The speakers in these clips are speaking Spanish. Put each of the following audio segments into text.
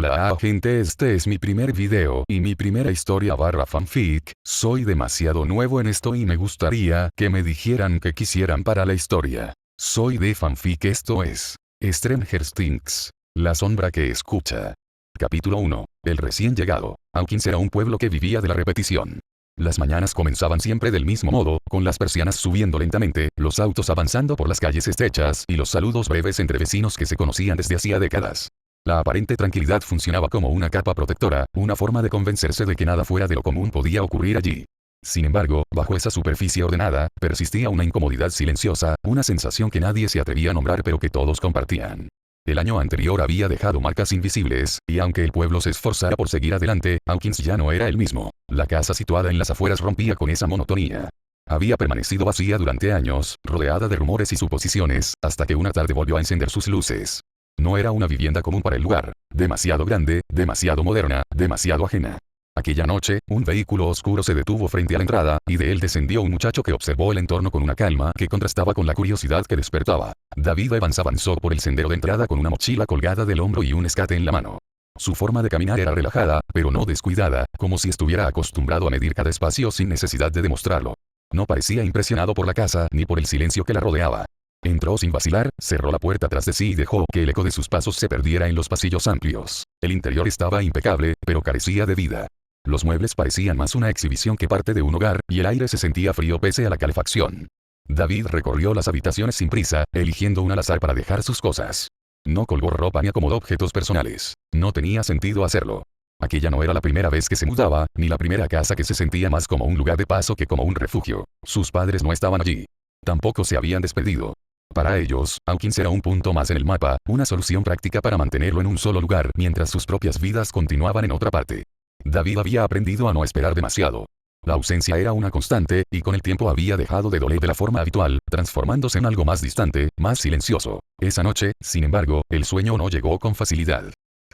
Hola gente, este es mi primer video y mi primera historia barra fanfic. Soy demasiado nuevo en esto y me gustaría que me dijeran qué quisieran para la historia. Soy de fanfic, esto es Stranger Things, la sombra que escucha. Capítulo 1. El recién llegado. Hawkins era un pueblo que vivía de la repetición. Las mañanas comenzaban siempre del mismo modo, con las persianas subiendo lentamente, los autos avanzando por las calles estrechas y los saludos breves entre vecinos que se conocían desde hacía décadas. La aparente tranquilidad funcionaba como una capa protectora, una forma de convencerse de que nada fuera de lo común podía ocurrir allí. Sin embargo, bajo esa superficie ordenada, persistía una incomodidad silenciosa, una sensación que nadie se atrevía a nombrar pero que todos compartían. El año anterior había dejado marcas invisibles, y aunque el pueblo se esforzara por seguir adelante, Hawkins ya no era el mismo. La casa situada en las afueras rompía con esa monotonía. Había permanecido vacía durante años, rodeada de rumores y suposiciones, hasta que una tarde volvió a encender sus luces. No era una vivienda común para el lugar, demasiado grande, demasiado moderna, demasiado ajena. Aquella noche, un vehículo oscuro se detuvo frente a la entrada, y de él descendió un muchacho que observó el entorno con una calma que contrastaba con la curiosidad que despertaba. David Evans avanzó por el sendero de entrada con una mochila colgada del hombro y un escate en la mano. Su forma de caminar era relajada, pero no descuidada, como si estuviera acostumbrado a medir cada espacio sin necesidad de demostrarlo. No parecía impresionado por la casa ni por el silencio que la rodeaba. Entró sin vacilar, cerró la puerta tras de sí y dejó que el eco de sus pasos se perdiera en los pasillos amplios. El interior estaba impecable, pero carecía de vida. Los muebles parecían más una exhibición que parte de un hogar, y el aire se sentía frío pese a la calefacción. David recorrió las habitaciones sin prisa, eligiendo un al azar para dejar sus cosas. No colgó ropa ni acomodó objetos personales. No tenía sentido hacerlo. Aquella no era la primera vez que se mudaba, ni la primera casa que se sentía más como un lugar de paso que como un refugio. Sus padres no estaban allí. Tampoco se habían despedido. Para ellos, Hawkins era un punto más en el mapa, una solución práctica para mantenerlo en un solo lugar mientras sus propias vidas continuaban en otra parte. David había aprendido a no esperar demasiado. La ausencia era una constante, y con el tiempo había dejado de doler de la forma habitual, transformándose en algo más distante, más silencioso. Esa noche, sin embargo, el sueño no llegó con facilidad.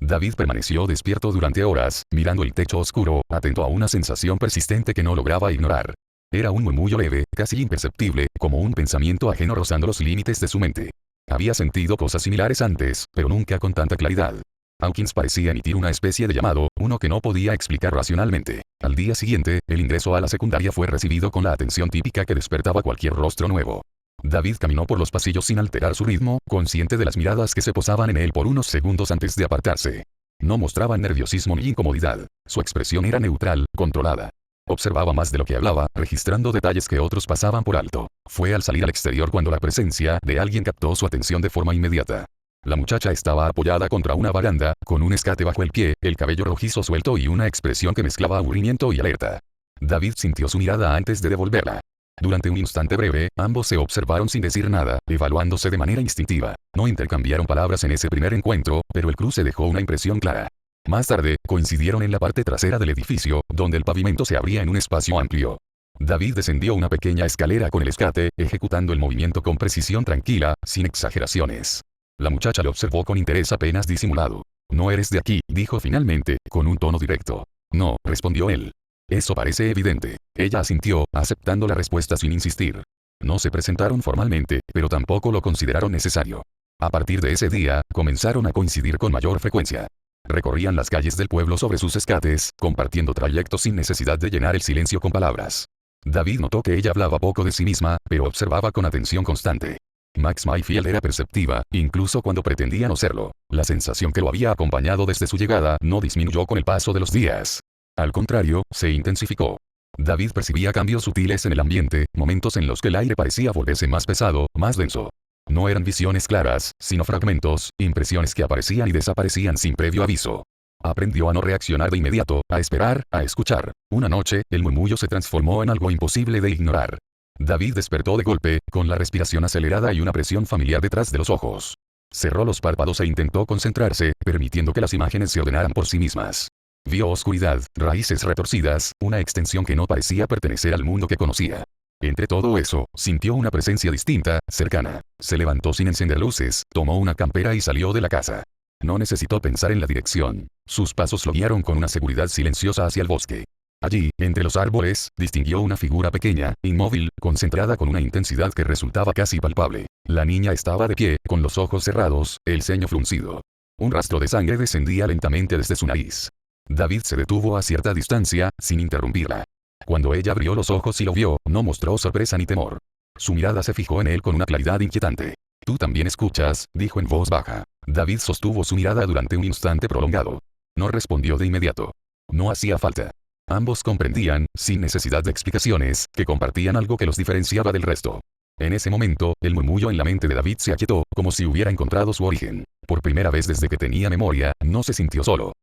David permaneció despierto durante horas, mirando el techo oscuro, atento a una sensación persistente que no lograba ignorar. Era un murmullo leve, casi imperceptible, como un pensamiento ajeno rozando los límites de su mente. Había sentido cosas similares antes, pero nunca con tanta claridad. Hawkins parecía emitir una especie de llamado, uno que no podía explicar racionalmente. Al día siguiente, el ingreso a la secundaria fue recibido con la atención típica que despertaba cualquier rostro nuevo. David caminó por los pasillos sin alterar su ritmo, consciente de las miradas que se posaban en él por unos segundos antes de apartarse. No mostraba nerviosismo ni incomodidad. Su expresión era neutral, controlada. Observaba más de lo que hablaba, registrando detalles que otros pasaban por alto. Fue al salir al exterior cuando la presencia de alguien captó su atención de forma inmediata. La muchacha estaba apoyada contra una baranda, con un escate bajo el pie, el cabello rojizo suelto y una expresión que mezclaba aburrimiento y alerta. David sintió su mirada antes de devolverla. Durante un instante breve, ambos se observaron sin decir nada, evaluándose de manera instintiva. No intercambiaron palabras en ese primer encuentro, pero el cruce dejó una impresión clara. Más tarde, coincidieron en la parte trasera del edificio, donde el pavimento se abría en un espacio amplio. David descendió una pequeña escalera con el escate, ejecutando el movimiento con precisión tranquila, sin exageraciones. La muchacha le observó con interés apenas disimulado. «No eres de aquí», dijo finalmente, con un tono directo. «No», respondió él. «Eso parece evidente». Ella asintió, aceptando la respuesta sin insistir. No se presentaron formalmente, pero tampoco lo consideraron necesario. A partir de ese día, comenzaron a coincidir con mayor frecuencia. Recorrían las calles del pueblo sobre sus escates, compartiendo trayectos sin necesidad de llenar el silencio con palabras. David notó que ella hablaba poco de sí misma, pero observaba con atención constante. Max Mayfield era perceptiva, incluso cuando pretendía no serlo. La sensación que lo había acompañado desde su llegada no disminuyó con el paso de los días. Al contrario, se intensificó. David percibía cambios sutiles en el ambiente, momentos en los que el aire parecía volverse más pesado, más denso. No eran visiones claras, sino fragmentos, impresiones que aparecían y desaparecían sin previo aviso. Aprendió a no reaccionar de inmediato, a esperar, a escuchar. Una noche, el murmullo se transformó en algo imposible de ignorar. David despertó de golpe, con la respiración acelerada y una presión familiar detrás de los ojos. Cerró los párpados e intentó concentrarse, permitiendo que las imágenes se ordenaran por sí mismas. Vio oscuridad, raíces retorcidas, una extensión que no parecía pertenecer al mundo que conocía. Entre todo eso, sintió una presencia distinta, cercana. Se levantó sin encender luces, tomó una campera y salió de la casa. No necesitó pensar en la dirección. Sus pasos lo guiaron con una seguridad silenciosa hacia el bosque. Allí, entre los árboles, distinguió una figura pequeña, inmóvil, concentrada con una intensidad que resultaba casi palpable. La niña estaba de pie, con los ojos cerrados, el ceño fruncido. Un rastro de sangre descendía lentamente desde su nariz. David se detuvo a cierta distancia, sin interrumpirla. Cuando ella abrió los ojos y lo vio, no mostró sorpresa ni temor. Su mirada se fijó en él con una claridad inquietante. «Tú también escuchas», dijo en voz baja. David sostuvo su mirada durante un instante prolongado. No respondió de inmediato. No hacía falta. Ambos comprendían, sin necesidad de explicaciones, que compartían algo que los diferenciaba del resto. En ese momento, el murmullo en la mente de David se aquietó, como si hubiera encontrado su origen. Por primera vez desde que tenía memoria, no se sintió solo.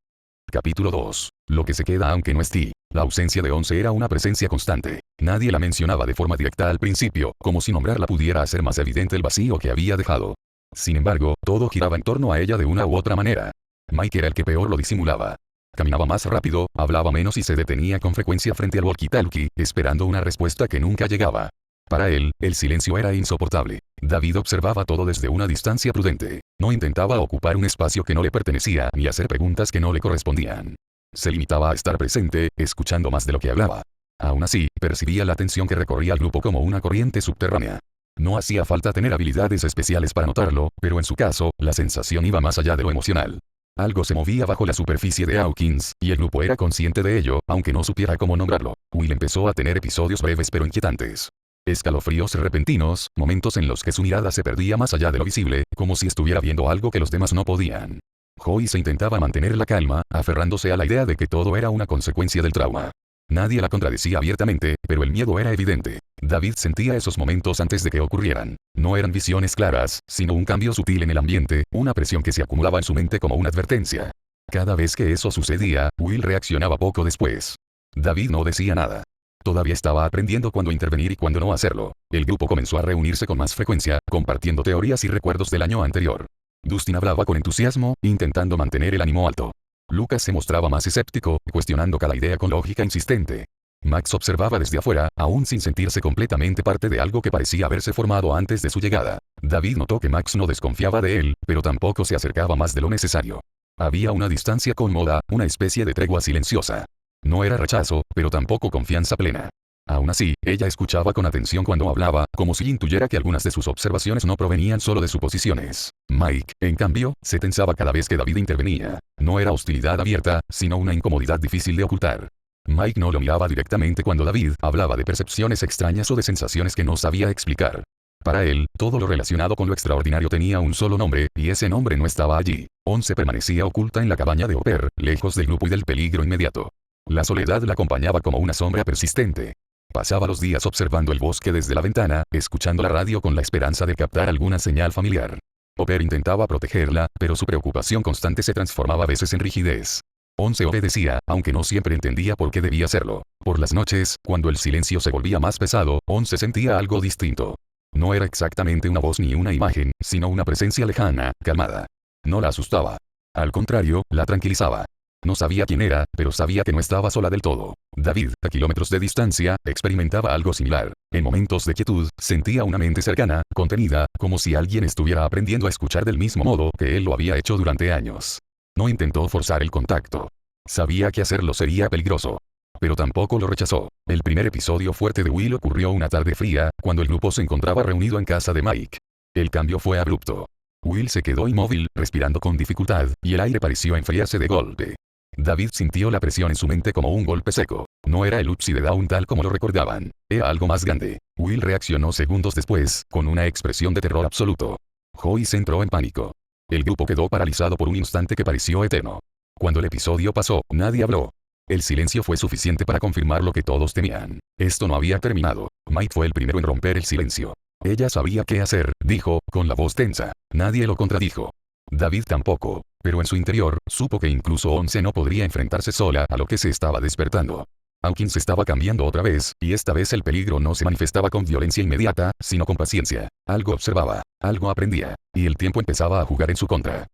Capítulo 2. Lo que se queda aunque no esté. La ausencia de Once era una presencia constante. Nadie la mencionaba de forma directa al principio, como si nombrarla pudiera hacer más evidente el vacío que había dejado. Sin embargo, todo giraba en torno a ella de una u otra manera. Mike era el que peor lo disimulaba. Caminaba más rápido, hablaba menos y se detenía con frecuencia frente al walkie-talkie, esperando una respuesta que nunca llegaba. Para él, el silencio era insoportable. David observaba todo desde una distancia prudente. No intentaba ocupar un espacio que no le pertenecía ni hacer preguntas que no le correspondían. Se limitaba a estar presente, escuchando más de lo que hablaba. Aún así, percibía la tensión que recorría al grupo como una corriente subterránea. No hacía falta tener habilidades especiales para notarlo, pero en su caso, la sensación iba más allá de lo emocional. Algo se movía bajo la superficie de Hawkins, y el grupo era consciente de ello, aunque no supiera cómo nombrarlo. Will empezó a tener episodios breves pero inquietantes. Escalofríos repentinos, momentos en los que su mirada se perdía más allá de lo visible, como si estuviera viendo algo que los demás no podían. Joyce intentaba mantener la calma, aferrándose a la idea de que todo era una consecuencia del trauma. Nadie la contradecía abiertamente, pero el miedo era evidente. David sentía esos momentos antes de que ocurrieran. No eran visiones claras, sino un cambio sutil en el ambiente, una presión que se acumulaba en su mente como una advertencia. Cada vez que eso sucedía, Will reaccionaba poco después. David no decía nada. Todavía estaba aprendiendo cuándo intervenir y cuándo no hacerlo. El grupo comenzó a reunirse con más frecuencia, compartiendo teorías y recuerdos del año anterior. Dustin hablaba con entusiasmo, intentando mantener el ánimo alto. Lucas se mostraba más escéptico, cuestionando cada idea con lógica insistente. Max observaba desde afuera, aún sin sentirse completamente parte de algo que parecía haberse formado antes de su llegada. David notó que Max no desconfiaba de él, pero tampoco se acercaba más de lo necesario. Había una distancia cómoda, una especie de tregua silenciosa. No era rechazo, pero tampoco confianza plena. Aún así, ella escuchaba con atención cuando hablaba, como si intuyera que algunas de sus observaciones no provenían solo de suposiciones. Mike, en cambio, se tensaba cada vez que David intervenía. No era hostilidad abierta, sino una incomodidad difícil de ocultar. Mike no lo miraba directamente cuando David hablaba de percepciones extrañas o de sensaciones que no sabía explicar. Para él, todo lo relacionado con lo extraordinario tenía un solo nombre, y ese nombre no estaba allí. Once permanecía oculta en la cabaña de Hopper, lejos del grupo y del peligro inmediato. La soledad la acompañaba como una sombra persistente. Pasaba los días observando el bosque desde la ventana, escuchando la radio con la esperanza de captar alguna señal familiar. Hopper intentaba protegerla, pero su preocupación constante se transformaba a veces en rigidez. Once obedecía, aunque no siempre entendía por qué debía hacerlo. Por las noches, cuando el silencio se volvía más pesado, Once sentía algo distinto. No era exactamente una voz ni una imagen, sino una presencia lejana, calmada. No la asustaba. Al contrario, la tranquilizaba. No sabía quién era, pero sabía que no estaba sola del todo. David, a kilómetros de distancia, experimentaba algo similar. En momentos de quietud, sentía una mente cercana, contenida, como si alguien estuviera aprendiendo a escuchar del mismo modo que él lo había hecho durante años. No intentó forzar el contacto. Sabía que hacerlo sería peligroso. Pero tampoco lo rechazó. El primer episodio fuerte de Will ocurrió una tarde fría, cuando el grupo se encontraba reunido en casa de Mike. El cambio fue abrupto. Will se quedó inmóvil, respirando con dificultad, y el aire pareció enfriarse de golpe. David sintió la presión en su mente como un golpe seco. No era el Upside Down tal como lo recordaban. Era algo más grande. Will reaccionó segundos después, con una expresión de terror absoluto. Joyce entró en pánico. El grupo quedó paralizado por un instante que pareció eterno. Cuando el episodio pasó, nadie habló. El silencio fue suficiente para confirmar lo que todos temían. Esto no había terminado. Mike fue el primero en romper el silencio. Ella sabía qué hacer, dijo, con la voz tensa. Nadie lo contradijo. David tampoco. Pero en su interior, supo que incluso Once no podría enfrentarse sola a lo que se estaba despertando. Hawkins se estaba cambiando otra vez, y esta vez el peligro no se manifestaba con violencia inmediata, sino con paciencia. Algo observaba, algo aprendía, y el tiempo empezaba a jugar en su contra.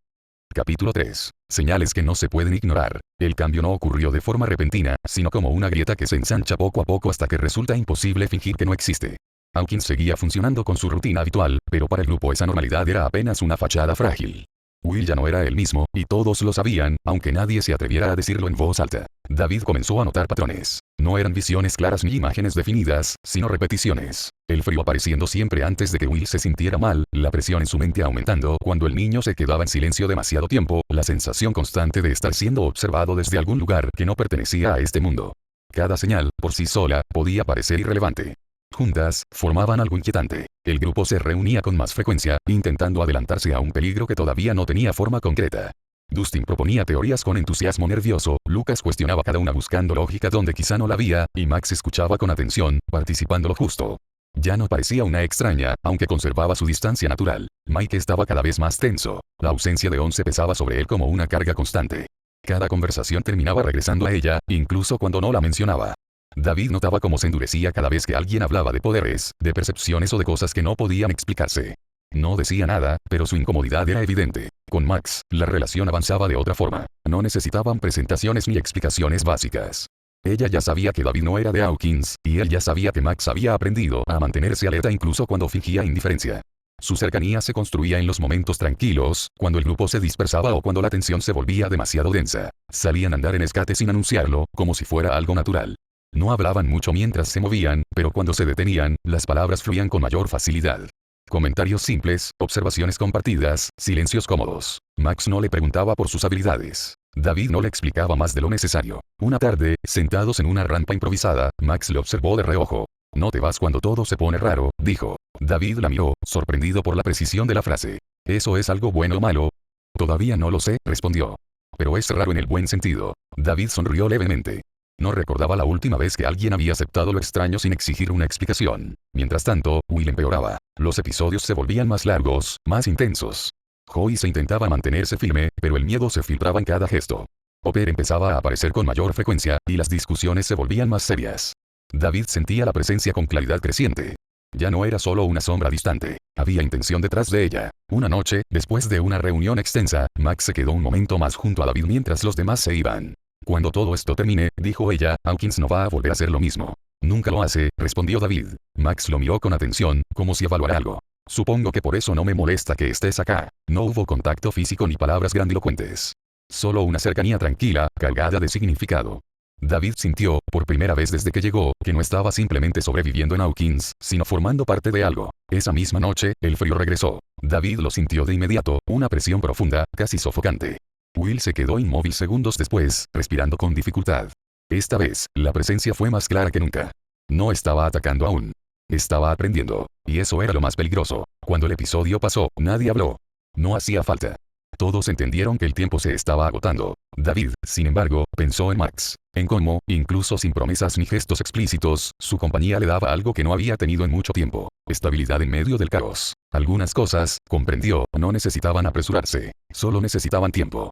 Capítulo 3. Señales que no se pueden ignorar. El cambio no ocurrió de forma repentina, sino como una grieta que se ensancha poco a poco hasta que resulta imposible fingir que no existe. Hawkins seguía funcionando con su rutina habitual, pero para el grupo esa normalidad era apenas una fachada frágil. Will ya no era el mismo, y todos lo sabían, aunque nadie se atreviera a decirlo en voz alta. David comenzó a notar patrones. No eran visiones claras ni imágenes definidas, sino repeticiones. El frío apareciendo siempre antes de que Will se sintiera mal, la presión en su mente aumentando cuando el niño se quedaba en silencio demasiado tiempo, la sensación constante de estar siendo observado desde algún lugar que no pertenecía a este mundo. Cada señal, por sí sola, podía parecer irrelevante. Juntas, formaban algo inquietante. El grupo se reunía con más frecuencia, intentando adelantarse a un peligro que todavía no tenía forma concreta. Dustin proponía teorías con entusiasmo nervioso, Lucas cuestionaba cada una buscando lógica donde quizá no la había, y Max escuchaba con atención, participando lo justo. Ya no parecía una extraña, aunque conservaba su distancia natural. Mike estaba cada vez más tenso. La ausencia de Once pesaba sobre él como una carga constante. Cada conversación terminaba regresando a ella, incluso cuando no la mencionaba. David notaba cómo se endurecía cada vez que alguien hablaba de poderes, de percepciones o de cosas que no podían explicarse. No decía nada, pero su incomodidad era evidente. Con Max, la relación avanzaba de otra forma. No necesitaban presentaciones ni explicaciones básicas. Ella ya sabía que David no era de Hawkins, y él ya sabía que Max había aprendido a mantenerse alerta incluso cuando fingía indiferencia. Su cercanía se construía en los momentos tranquilos, cuando el grupo se dispersaba o cuando la tensión se volvía demasiado densa. Salían a andar en escate sin anunciarlo, como si fuera algo natural. No hablaban mucho mientras se movían, pero cuando se detenían, las palabras fluían con mayor facilidad. Comentarios simples, observaciones compartidas, silencios cómodos. Max no le preguntaba por sus habilidades. David no le explicaba más de lo necesario. Una tarde, sentados en una rampa improvisada, Max le observó de reojo. «No te vas cuando todo se pone raro», dijo. David la miró, sorprendido por la precisión de la frase. «¿Eso es algo bueno o malo?» «Todavía no lo sé», respondió. «Pero es raro en el buen sentido». David sonrió levemente. No recordaba la última vez que alguien había aceptado lo extraño sin exigir una explicación. Mientras tanto, Will empeoraba. Los episodios se volvían más largos, más intensos. Joyce intentaba mantenerse firme, pero el miedo se filtraba en cada gesto. Hopper empezaba a aparecer con mayor frecuencia, y las discusiones se volvían más serias. David sentía la presencia con claridad creciente. Ya no era solo una sombra distante. Había intención detrás de ella. Una noche, después de una reunión extensa, Max se quedó un momento más junto a David mientras los demás se iban. «Cuando todo esto termine», dijo ella, «Hawkins no va a volver a hacer lo mismo». «Nunca lo hace», respondió David. Max lo miró con atención, como si evaluara algo. «Supongo que por eso no me molesta que estés acá». No hubo contacto físico ni palabras grandilocuentes. Solo una cercanía tranquila, cargada de significado. David sintió, por primera vez desde que llegó, que no estaba simplemente sobreviviendo en Hawkins, sino formando parte de algo. Esa misma noche, el frío regresó. David lo sintió de inmediato, una presión profunda, casi sofocante. Will se quedó inmóvil segundos después, respirando con dificultad. Esta vez, la presencia fue más clara que nunca. No estaba atacando aún. Estaba aprendiendo. Y eso era lo más peligroso. Cuando el episodio pasó, nadie habló. No hacía falta. Todos entendieron que el tiempo se estaba agotando. David, sin embargo, pensó en Max. En cómo, incluso sin promesas ni gestos explícitos, su compañía le daba algo que no había tenido en mucho tiempo. Estabilidad en medio del caos. Algunas cosas, comprendió, no necesitaban apresurarse. Solo necesitaban tiempo.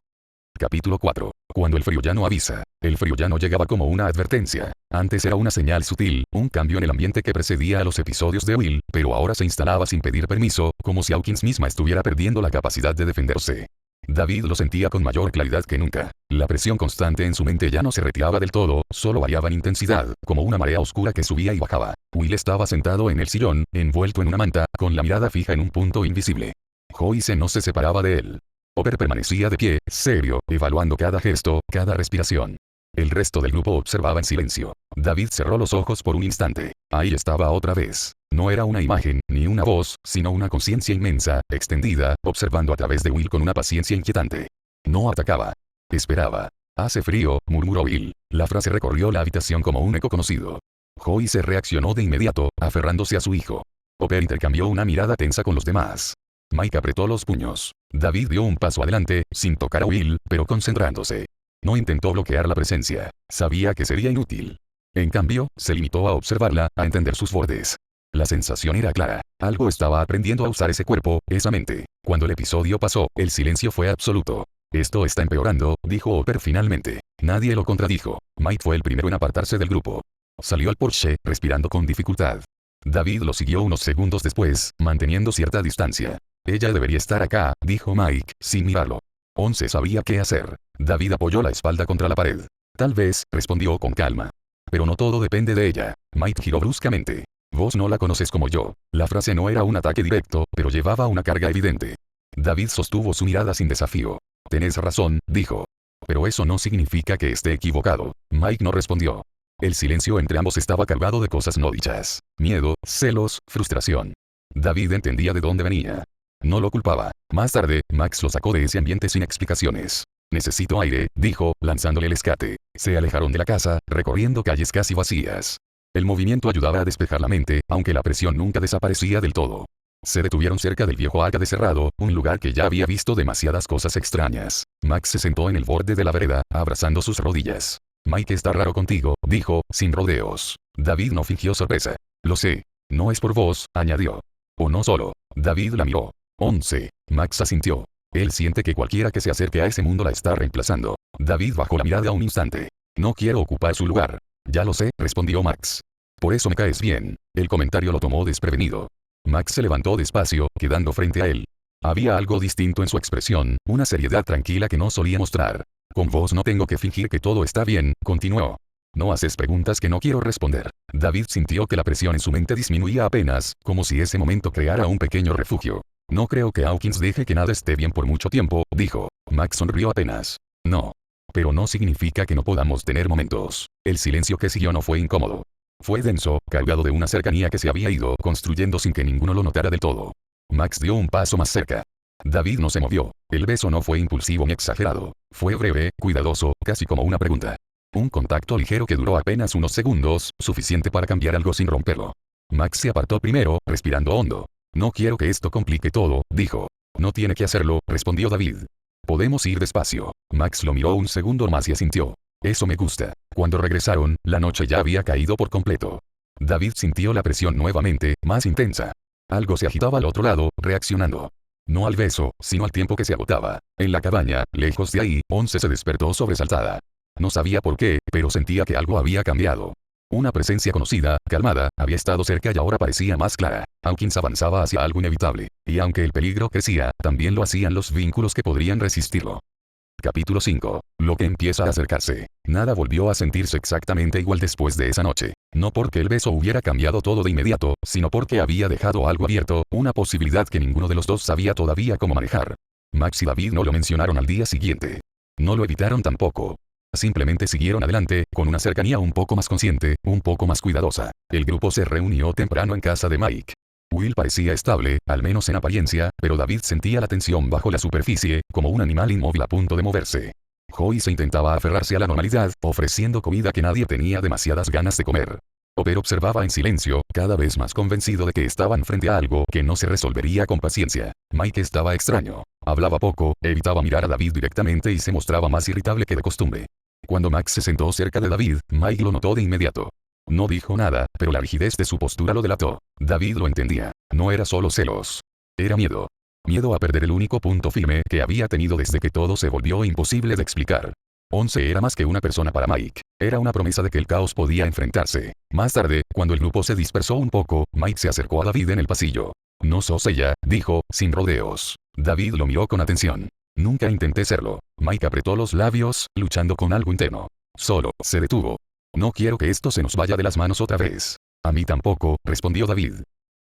Capítulo 4. Cuando el frío ya no avisa. El frío ya no llegaba como una advertencia. Antes era una señal sutil, un cambio en el ambiente que precedía a los episodios de Will, pero ahora se instalaba sin pedir permiso, como si Hawkins misma estuviera perdiendo la capacidad de defenderse. David lo sentía con mayor claridad que nunca. La presión constante en su mente ya no se retiraba del todo, solo variaba en intensidad, como una marea oscura que subía y bajaba. Will estaba sentado en el sillón, envuelto en una manta, con la mirada fija en un punto invisible. Joyce no se separaba de él. Hopper permanecía de pie, serio, evaluando cada gesto, cada respiración. El resto del grupo observaba en silencio. David cerró los ojos por un instante. Ahí estaba otra vez. No era una imagen, ni una voz, sino una conciencia inmensa, extendida, observando a través de Will con una paciencia inquietante. No atacaba. Esperaba. «Hace frío», murmuró Will. La frase recorrió la habitación como un eco conocido. Joyce reaccionó de inmediato, aferrándose a su hijo. Hopper intercambió una mirada tensa con los demás. Mike apretó los puños. David dio un paso adelante, sin tocar a Will, pero concentrándose. No intentó bloquear la presencia. Sabía que sería inútil. En cambio, se limitó a observarla, a entender sus bordes. La sensación era clara. Algo estaba aprendiendo a usar ese cuerpo, esa mente. Cuando el episodio pasó, el silencio fue absoluto. «Esto está empeorando», dijo Hopper finalmente. Nadie lo contradijo. Mike fue el primero en apartarse del grupo. Salió al porche, respirando con dificultad. David lo siguió unos segundos después, manteniendo cierta distancia. «Ella debería estar acá», dijo Mike, sin mirarlo. Once sabía qué hacer. David apoyó la espalda contra la pared. «Tal vez», respondió con calma. «Pero no todo depende de ella». Mike giró bruscamente. «Vos no la conoces como yo». La frase no era un ataque directo, pero llevaba una carga evidente. David sostuvo su mirada sin desafío. «Tenés razón», dijo. Pero eso no significa que esté equivocado. Mike no respondió. El silencio entre ambos estaba cargado de cosas no dichas. Miedo, celos, frustración. David entendía de dónde venía. No lo culpaba. Más tarde, Max lo sacó de ese ambiente sin explicaciones. Necesito aire, dijo, lanzándole el escate. Se alejaron de la casa, recorriendo calles casi vacías. El movimiento ayudaba a despejar la mente, aunque la presión nunca desaparecía del todo. Se detuvieron cerca del viejo arca de cerrado, un lugar que ya había visto demasiadas cosas extrañas. Max se sentó en el borde de la vereda, abrazando sus rodillas. Mike está raro contigo, dijo, sin rodeos. David no fingió sorpresa. Lo sé. No es por vos, añadió. O no solo. David la miró. 11. Max asintió. Él siente que cualquiera que se acerque a ese mundo la está reemplazando. David bajó la mirada un instante. No quiero ocupar su lugar. Ya lo sé, respondió Max. Por eso me caes bien. El comentario lo tomó desprevenido. Max se levantó despacio, quedando frente a él. Había algo distinto en su expresión, una seriedad tranquila que no solía mostrar. Con vos no tengo que fingir que todo está bien, continuó. No haces preguntas que no quiero responder. David sintió que la presión en su mente disminuía apenas, como si ese momento creara un pequeño refugio. No creo que Hawkins deje que nada esté bien por mucho tiempo, dijo. Max sonrió apenas. No. Pero no significa que no podamos tener momentos. El silencio que siguió no fue incómodo. Fue denso, cargado de una cercanía que se había ido construyendo sin que ninguno lo notara del todo. Max dio un paso más cerca. David no se movió. El beso no fue impulsivo ni exagerado. Fue breve, cuidadoso, casi como una pregunta. Un contacto ligero que duró apenas unos segundos, suficiente para cambiar algo sin romperlo. Max se apartó primero, respirando hondo. No quiero que esto complique todo, dijo. No tiene que hacerlo, respondió David. Podemos ir despacio. Max lo miró un segundo más y asintió. Eso me gusta. Cuando regresaron, la noche ya había caído por completo. David sintió la presión nuevamente, más intensa. Algo se agitaba al otro lado, reaccionando. No al beso, sino al tiempo que se agotaba. En la cabaña, lejos de ahí, 11 se despertó sobresaltada. No sabía por qué, pero sentía que algo había cambiado. Una presencia conocida, calmada, había estado cerca y ahora parecía más clara. Hawkins avanzaba hacia algo inevitable. Y aunque el peligro crecía, también lo hacían los vínculos que podrían resistirlo. Capítulo 5. Lo que empieza a acercarse. Nada volvió a sentirse exactamente igual después de esa noche. No porque el beso hubiera cambiado todo de inmediato, sino porque había dejado algo abierto, una posibilidad que ninguno de los dos sabía todavía cómo manejar. Max y David no lo mencionaron al día siguiente. No lo evitaron tampoco. Simplemente siguieron adelante, con una cercanía un poco más consciente, un poco más cuidadosa. El grupo se reunió temprano en casa de Mike. Will parecía estable, al menos en apariencia, pero David sentía la tensión bajo la superficie, como un animal inmóvil a punto de moverse. Joyce intentaba aferrarse a la normalidad, ofreciendo comida que nadie tenía demasiadas ganas de comer. Hopper observaba en silencio, cada vez más convencido de que estaban frente a algo que no se resolvería con paciencia. Mike estaba extraño. Hablaba poco, evitaba mirar a David directamente y se mostraba más irritable que de costumbre. Cuando Max se sentó cerca de David, Mike lo notó de inmediato. No dijo nada, pero la rigidez de su postura lo delató. David lo entendía. No era solo celos. Era miedo. Miedo a perder el único punto firme que había tenido desde que todo se volvió imposible de explicar. 11 era más que una persona para Mike. Era una promesa de que el caos podía enfrentarse. Más tarde, cuando el grupo se dispersó un poco, Mike se acercó a David en el pasillo. No sos ella, dijo, sin rodeos. David lo miró con atención. Nunca intenté serlo. Mike apretó los labios, luchando con algo interno. Solo, se detuvo. No quiero que esto se nos vaya de las manos otra vez. A mí tampoco, respondió David.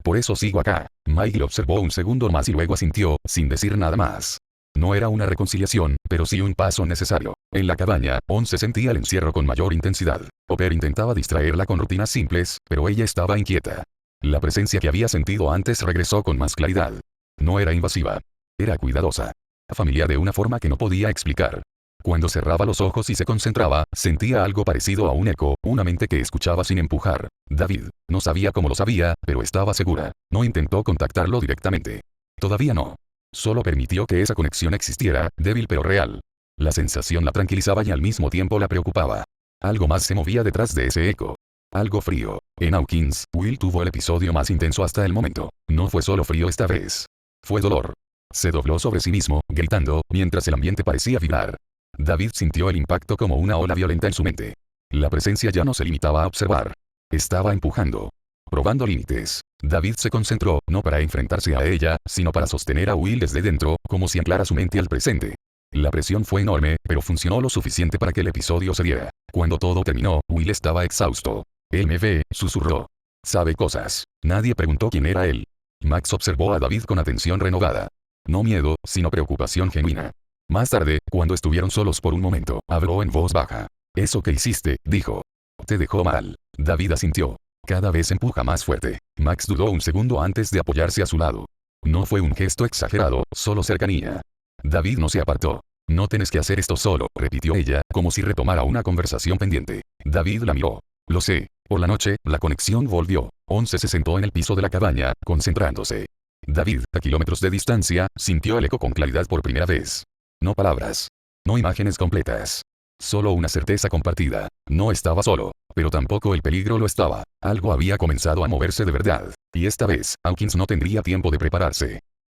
Por eso sigo acá. Mike lo observó un segundo más y luego asintió, sin decir nada más. No era una reconciliación, pero sí un paso necesario. En la cabaña, 11 sentía el encierro con mayor intensidad. Hopper intentaba distraerla con rutinas simples, pero ella estaba inquieta. La presencia que había sentido antes regresó con más claridad. No era invasiva. Era cuidadosa. Familiar de una forma que no podía explicar. Cuando cerraba los ojos y se concentraba, sentía algo parecido a un eco, una mente que escuchaba sin empujar. David, no sabía cómo lo sabía, pero estaba segura. No intentó contactarlo directamente. Todavía no. Solo permitió que esa conexión existiera, débil pero real. La sensación la tranquilizaba y al mismo tiempo la preocupaba. Algo más se movía detrás de ese eco. Algo frío. En Hawkins, Will tuvo el episodio más intenso hasta el momento. No fue solo frío esta vez. Fue dolor. Se dobló sobre sí mismo, gritando, mientras el ambiente parecía vibrar. David sintió el impacto como una ola violenta en su mente. La presencia ya no se limitaba a observar. Estaba empujando. Probando límites. David se concentró, no para enfrentarse a ella, sino para sostener a Will desde dentro, como si anclara su mente al presente. La presión fue enorme, pero funcionó lo suficiente para que el episodio se diera. Cuando todo terminó, Will estaba exhausto. Él me ve, susurró. Sabe cosas. Nadie preguntó quién era él. Max observó a David con atención renovada. No miedo, sino preocupación genuina. Más tarde, cuando estuvieron solos por un momento, habló en voz baja. «Eso que hiciste», dijo. «Te dejó mal». David asintió. «Cada vez empuja más fuerte». Max dudó un segundo antes de apoyarse a su lado. No fue un gesto exagerado, solo cercanía. David no se apartó. «No tienes que hacer esto solo», repitió ella, como si retomara una conversación pendiente. David la miró. «Lo sé». Por la noche, la conexión volvió. Once se sentó en el piso de la cabaña, concentrándose. David, a kilómetros de distancia, sintió el eco con claridad por primera vez. No palabras. No imágenes completas. Solo una certeza compartida. No estaba solo. Pero tampoco el peligro lo estaba. Algo había comenzado a moverse de verdad. Y esta vez, Hawkins no tendría tiempo de prepararse.